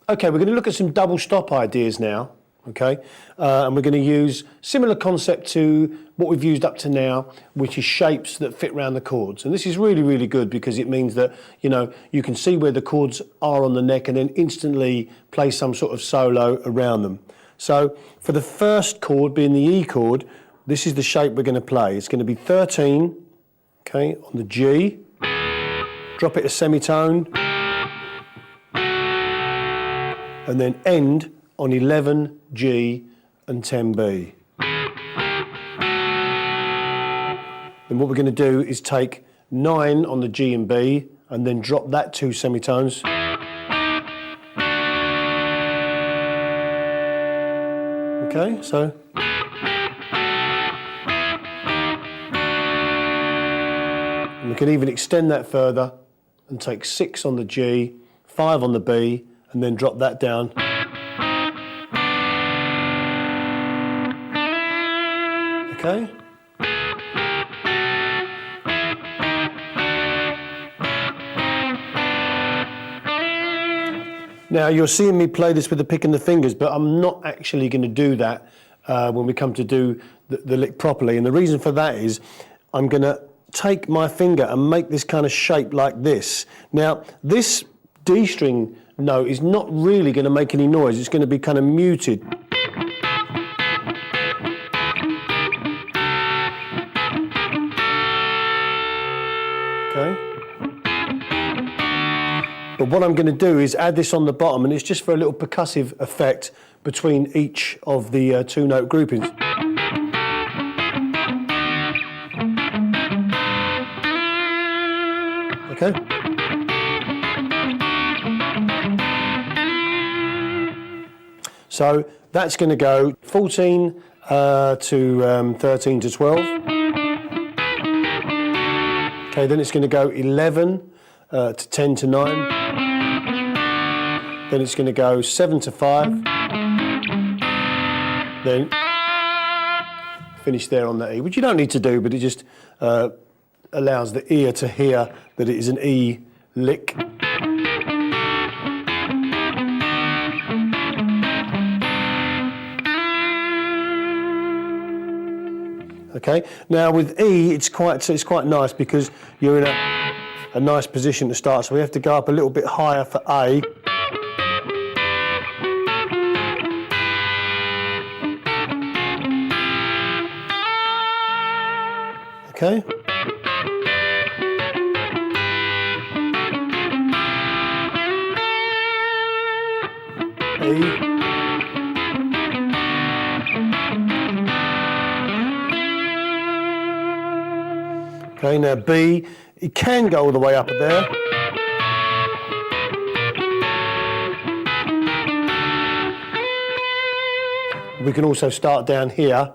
Okay, we're going to look at some double stop ideas now, okay? And we're going to use similar concept to what we've used up to now, which is shapes that fit around the chords. And this is really, really good because it means that, you know, you can see where the chords are on the neck and then instantly play some sort of solo around them. So for the first chord, being the E chord, this is the shape we're going to play. It's going to be 13, okay, on the G, drop it a semitone, and then end on 11, G, and 10B. Then what we're going to do is take 9 on the G and B, and then drop that 2 semitones. Okay, so. And we can even extend that further and take 6 on the G, 5 on the B, and then drop that down. Okay. Now you're seeing me play this with the pick and the fingers, but I'm not actually going to do that when we come to do the lick properly. And the reason for that is I'm going to take my finger and make this kind of shape like this. Now this D string note is not really going to make any noise. It's going to be kind of muted. Okay. But what I'm going to do is add this on the bottom, and it's just for a little percussive effect between each of the 2 note groupings. Okay. So that's going to go 14 to 13 to 12. Okay, then it's going to go 11 to 10 to 9. Then it's going to go 7 to 5. Then finish there on the E, which you don't need to do, but it just allows the ear to hear that it is an E lick. Okay. Now with E, it's quite nice because you're in a nice position to start. So we have to go up a little bit higher for A. Okay. E. Okay, now B, it can go all the way up there. We can also start down here.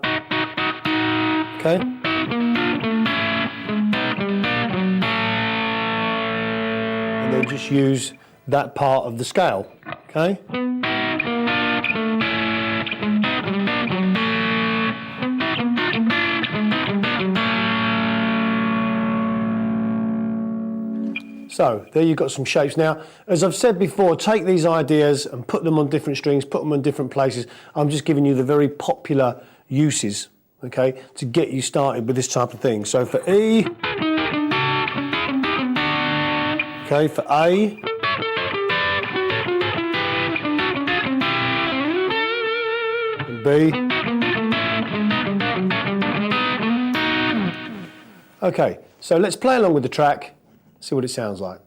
Okay. And then just use that part of the scale. Okay. So there you've got some shapes. Now, as I've said before, take these ideas and put them on different strings, put them on different places. I'm just giving you the very popular uses, okay, to get you started with this type of thing. So for E, okay, for A, and B. Okay, so let's play along with the track. See what it sounds like.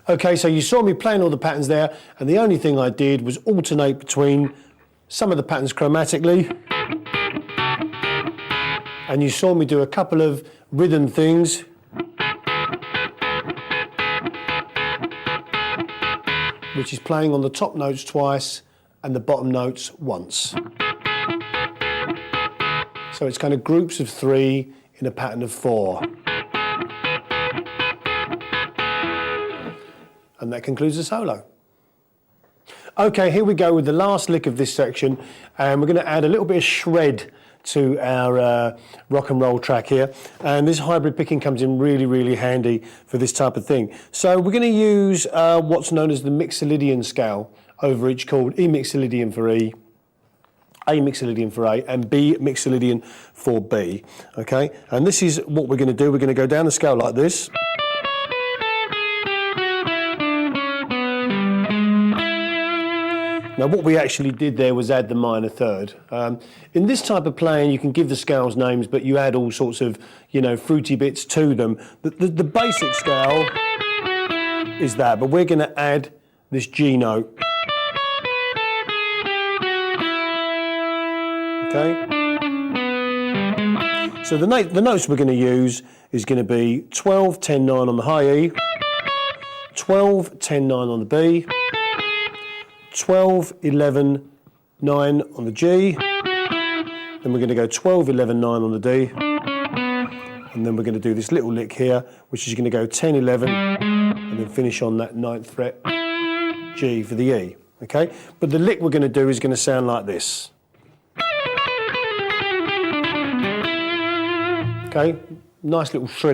Okay, so you saw me playing all the patterns there, and the only thing I did was alternate between some of the patterns chromatically, and you saw me do a couple of rhythm things. Which is playing on the top notes twice and the bottom notes once. So it's kind of groups of 3 in a pattern of 4. And that concludes the solo. Okay, here we go with the last lick of this section, and we're going to add a little bit of shred to our rock and roll track here, and this hybrid picking comes in really, really handy for this type of thing. So we're going to use what's known as the Mixolydian scale over each chord: E Mixolydian for E, A Mixolydian for A, and B Mixolydian for B. Okay, and this is what we're going to do. We're going to go down the scale like this. Now what we actually did there was add the minor third. In this type of playing you can give the scales names, but you add all sorts of, you know, fruity bits to them. The basic scale is that, but we're going to add this G note. Okay? So the notes we're going to use is going to be 12, 10, 9 on the high E, 12, 10, 9 on the B, 12, 11, 9 on the G, then we're going to go 12, 11, 9 on the D, and then we're going to do this little lick here, which is going to go 10, 11, and then finish on that 9th fret G for the E, okay? But the lick we're going to do is going to sound like this. Okay, nice little shred.